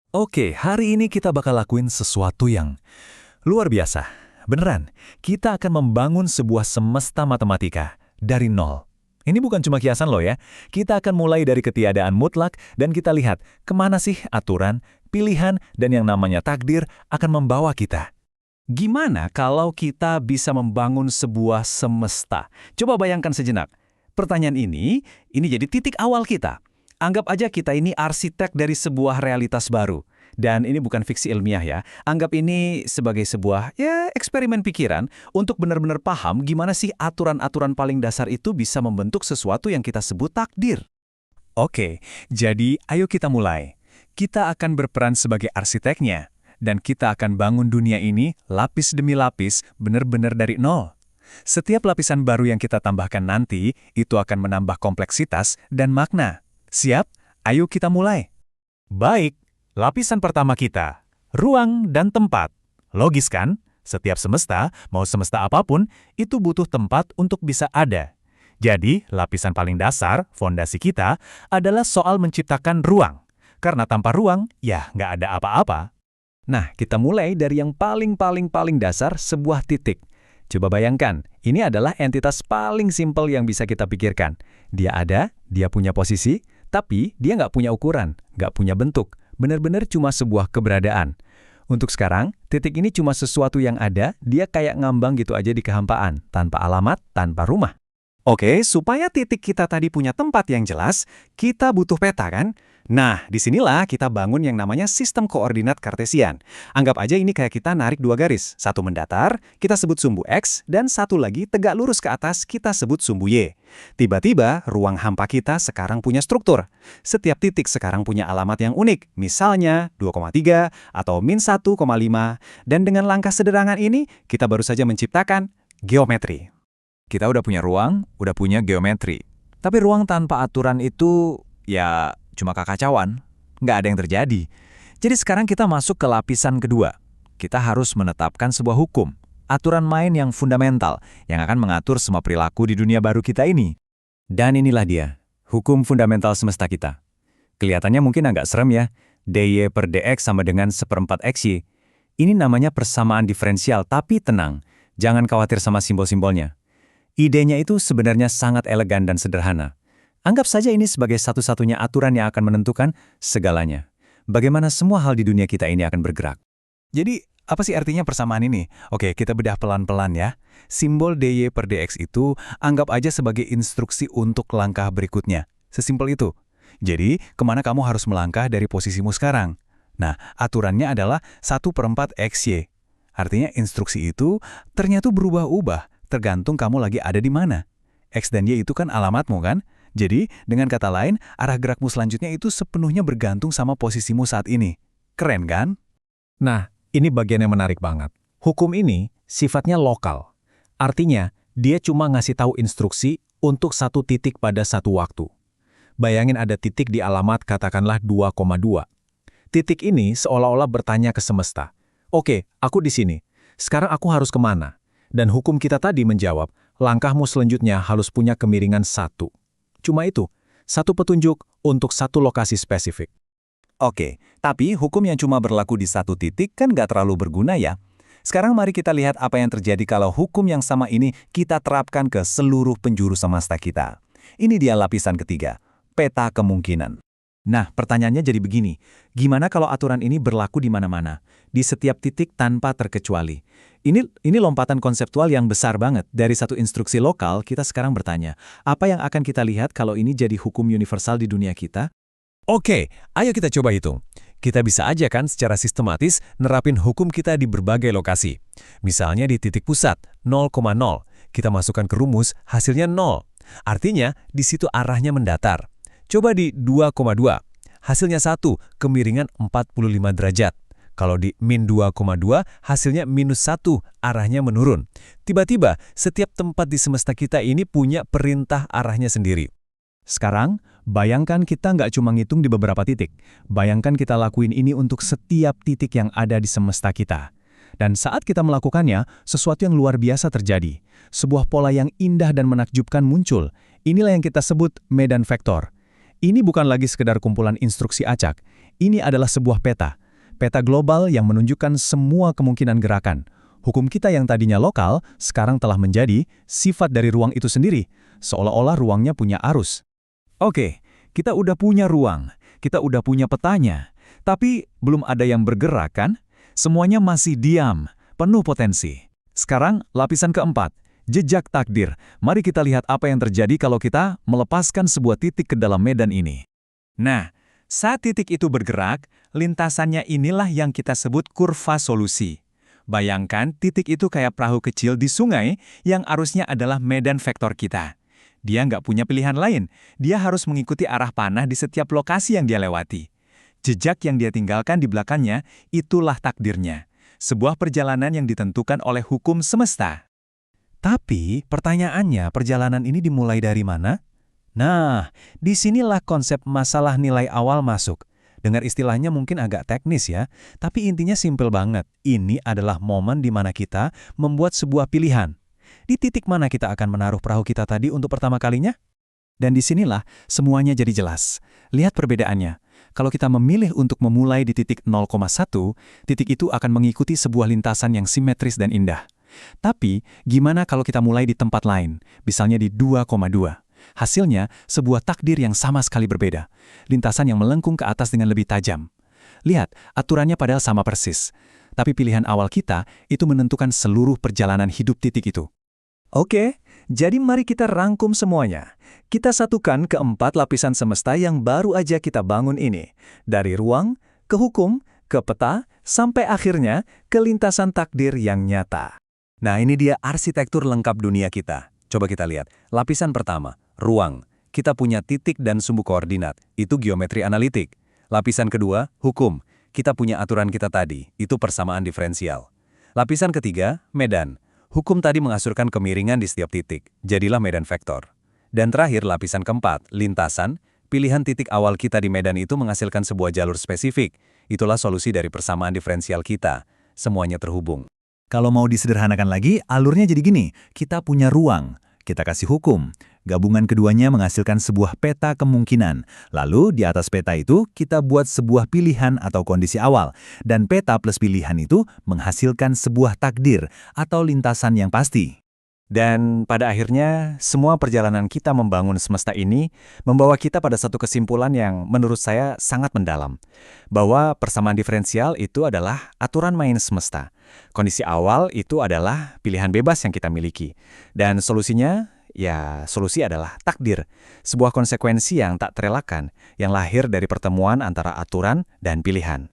Oke, hari ini kita bakal lakuin sesuatu yang luar biasa. Beneran, kita akan membangun sebuah semesta matematika dari nol. Ini bukan cuma kiasan loh ya. Kita akan mulai dari ketiadaan mutlak dan kita lihat kemana sih aturan, pilihan, dan yang namanya takdir akan membawa kita. Gimana kalau kita bisa membangun sebuah semesta? Coba bayangkan sejenak. Pertanyaan ini jadi titik awal kita. Anggap aja kita ini arsitek dari sebuah realitas baru. Dan ini bukan fiksi ilmiah ya. Anggap ini sebagai sebuah eksperimen pikiran untuk benar-benar paham gimana sih aturan-aturan paling dasar itu bisa membentuk sesuatu yang kita sebut takdir. Oke, jadi ayo kita mulai. Kita akan berperan sebagai arsiteknya. Dan kita akan bangun dunia ini lapis demi lapis benar-benar dari nol. Setiap lapisan baru yang kita tambahkan nanti, itu akan menambah kompleksitas dan makna. Siap? Ayo kita mulai. Baik, lapisan pertama kita, ruang dan tempat. Logis kan? Setiap semesta, mau semesta apapun, itu butuh tempat untuk bisa ada. Jadi, lapisan paling dasar, fondasi kita, adalah soal menciptakan ruang. Karena tanpa ruang, ya nggak ada apa-apa. Nah, kita mulai dari yang paling dasar, sebuah titik. Coba bayangkan, ini adalah entitas paling simpel yang bisa kita pikirkan. Dia ada, dia punya posisi, tapi dia nggak punya ukuran, nggak punya bentuk. Benar-benar cuma sebuah keberadaan. Untuk sekarang, titik ini cuma sesuatu yang ada, dia kayak ngambang gitu aja di kehampaan, tanpa alamat, tanpa rumah. Oke, supaya titik kita tadi punya tempat yang jelas, kita butuh peta kan? Nah, disinilah kita bangun yang namanya sistem koordinat Kartesian. Anggap aja ini kayak kita narik dua garis. Satu mendatar, kita sebut sumbu X, dan satu lagi tegak lurus ke atas, kita sebut sumbu Y. Tiba-tiba, ruang hampa kita sekarang punya struktur. Setiap titik sekarang punya alamat yang unik, misalnya 2,3 atau min 1,5. Dan dengan langkah sederhana ini, kita baru saja menciptakan geometri. Kita udah punya ruang, udah punya geometri. Tapi ruang tanpa aturan itu, cuma kekacauan. Nggak ada yang terjadi. Jadi sekarang kita masuk ke lapisan kedua. Kita harus menetapkan sebuah hukum. Aturan main yang fundamental, yang akan mengatur semua perilaku di dunia baru kita ini. Dan inilah dia, hukum fundamental semesta kita. Kelihatannya mungkin agak serem ya. dy per dx sama dengan 1/4 xy. Ini namanya persamaan diferensial, tapi tenang. Jangan khawatir sama simbol-simbolnya. Idenya itu sebenarnya sangat elegan dan sederhana. Anggap saja ini sebagai satu-satunya aturan yang akan menentukan segalanya. Bagaimana semua hal di dunia kita ini akan bergerak. Jadi, apa sih artinya persamaan ini? Oke, kita bedah pelan-pelan ya. Simbol dy per dx itu anggap aja sebagai instruksi untuk langkah berikutnya. Sesimpel itu. Jadi, kemana kamu harus melangkah dari posisimu sekarang? Nah, aturannya adalah 1/4 xy. Artinya instruksi itu ternyata berubah-ubah, tergantung kamu lagi ada di mana. X dan Y itu kan alamatmu kan? Jadi, dengan kata lain, arah gerakmu selanjutnya itu sepenuhnya bergantung sama posisimu saat ini. Keren kan? Nah, ini bagian yang menarik banget. Hukum ini sifatnya lokal. Artinya, dia cuma ngasih tahu instruksi untuk satu titik pada satu waktu. Bayangin ada titik di alamat katakanlah 2,2. Titik ini seolah-olah bertanya ke semesta. Oke, aku di sini. Sekarang aku harus kemana? Dan hukum kita tadi menjawab, langkahmu selanjutnya harus punya kemiringan 1. Cuma itu, satu petunjuk untuk satu lokasi spesifik. Oke, tapi hukum yang cuma berlaku di satu titik kan nggak terlalu berguna ya. Sekarang mari kita lihat apa yang terjadi kalau hukum yang sama ini kita terapkan ke seluruh penjuru semesta kita. Ini dia lapisan ketiga, peta kemungkinan. Nah, pertanyaannya jadi begini, gimana kalau aturan ini berlaku di mana-mana, di setiap titik tanpa terkecuali? Ini lompatan konseptual yang besar banget. Dari satu instruksi lokal, kita sekarang bertanya, apa yang akan kita lihat kalau ini jadi hukum universal di dunia kita? Oke, ayo kita coba hitung. Kita bisa aja kan secara sistematis nerapin hukum kita di berbagai lokasi. Misalnya di titik pusat, 0,0. Kita masukkan ke rumus, hasilnya 0. Artinya, di situ arahnya mendatar. Coba di 2,2. Hasilnya 1, kemiringan 45 derajat. Kalau di min 2,2, hasilnya minus 1, arahnya menurun. Tiba-tiba, setiap tempat di semesta kita ini punya perintah arahnya sendiri. Sekarang, bayangkan kita nggak cuma ngitung di beberapa titik. Bayangkan kita lakuin ini untuk setiap titik yang ada di semesta kita. Dan saat kita melakukannya, sesuatu yang luar biasa terjadi. Sebuah pola yang indah dan menakjubkan muncul. Inilah yang kita sebut medan vektor. Ini bukan lagi sekedar kumpulan instruksi acak. Ini adalah sebuah peta. Peta global yang menunjukkan semua kemungkinan gerakan. Hukum kita yang tadinya lokal, sekarang telah menjadi sifat dari ruang itu sendiri, seolah-olah ruangnya punya arus. Oke, kita udah punya ruang, kita udah punya petanya, tapi belum ada yang bergerak kan? Semuanya masih diam, penuh potensi. Sekarang lapisan keempat, jejak takdir. Mari kita lihat apa yang terjadi kalau kita melepaskan sebuah titik ke dalam medan ini. Nah, saat titik itu bergerak, lintasannya inilah yang kita sebut kurva solusi. Bayangkan titik itu kayak perahu kecil di sungai yang arusnya adalah medan vektor kita. Dia nggak punya pilihan lain, dia harus mengikuti arah panah di setiap lokasi yang dia lewati. Jejak yang dia tinggalkan di belakangnya, itulah takdirnya. Sebuah perjalanan yang ditentukan oleh hukum semesta. Tapi, pertanyaannya, perjalanan ini dimulai dari mana? Nah, disinilah konsep masalah nilai awal masuk. Dengar istilahnya mungkin agak teknis ya, tapi intinya simpel banget. Ini adalah momen di mana kita membuat sebuah pilihan. Di titik mana kita akan menaruh perahu kita tadi untuk pertama kalinya? Dan disinilah semuanya jadi jelas. Lihat perbedaannya. Kalau kita memilih untuk memulai di titik 0,1, titik itu akan mengikuti sebuah lintasan yang simetris dan indah. Tapi, gimana kalau kita mulai di tempat lain, misalnya di 2,2? Hasilnya, sebuah takdir yang sama sekali berbeda. Lintasan yang melengkung ke atas dengan lebih tajam. Lihat, aturannya padahal sama persis. Tapi pilihan awal kita itu menentukan seluruh perjalanan hidup titik itu. Oke, jadi mari kita rangkum semuanya. Kita satukan keempat lapisan semesta yang baru aja kita bangun ini. Dari ruang, ke hukum, ke peta, sampai akhirnya ke lintasan takdir yang nyata. Nah, ini dia arsitektur lengkap dunia kita. Coba kita lihat. Lapisan pertama, ruang. Kita punya titik dan sumbu koordinat. Itu geometri analitik. Lapisan kedua, hukum. Kita punya aturan kita tadi. Itu persamaan diferensial. Lapisan ketiga, medan. Hukum tadi mengasurkan kemiringan di setiap titik. Jadilah medan vektor. Dan terakhir, lapisan keempat, lintasan. Pilihan titik awal kita di medan itu menghasilkan sebuah jalur spesifik. Itulah solusi dari persamaan diferensial kita. Semuanya terhubung. Kalau mau disederhanakan lagi, alurnya jadi gini. Kita punya ruang, kita kasih hukum. Gabungan keduanya menghasilkan sebuah peta kemungkinan. Lalu di atas peta itu kita buat sebuah pilihan atau kondisi awal. Dan peta plus pilihan itu menghasilkan sebuah takdir atau lintasan yang pasti. Dan pada akhirnya, semua perjalanan kita membangun semesta ini membawa kita pada satu kesimpulan yang menurut saya sangat mendalam. Bahwa persamaan diferensial itu adalah aturan main semesta. Kondisi awal itu adalah pilihan bebas yang kita miliki. Dan solusinya, ya solusi adalah takdir. Sebuah konsekuensi yang tak terelakkan, yang lahir dari pertemuan antara aturan dan pilihan.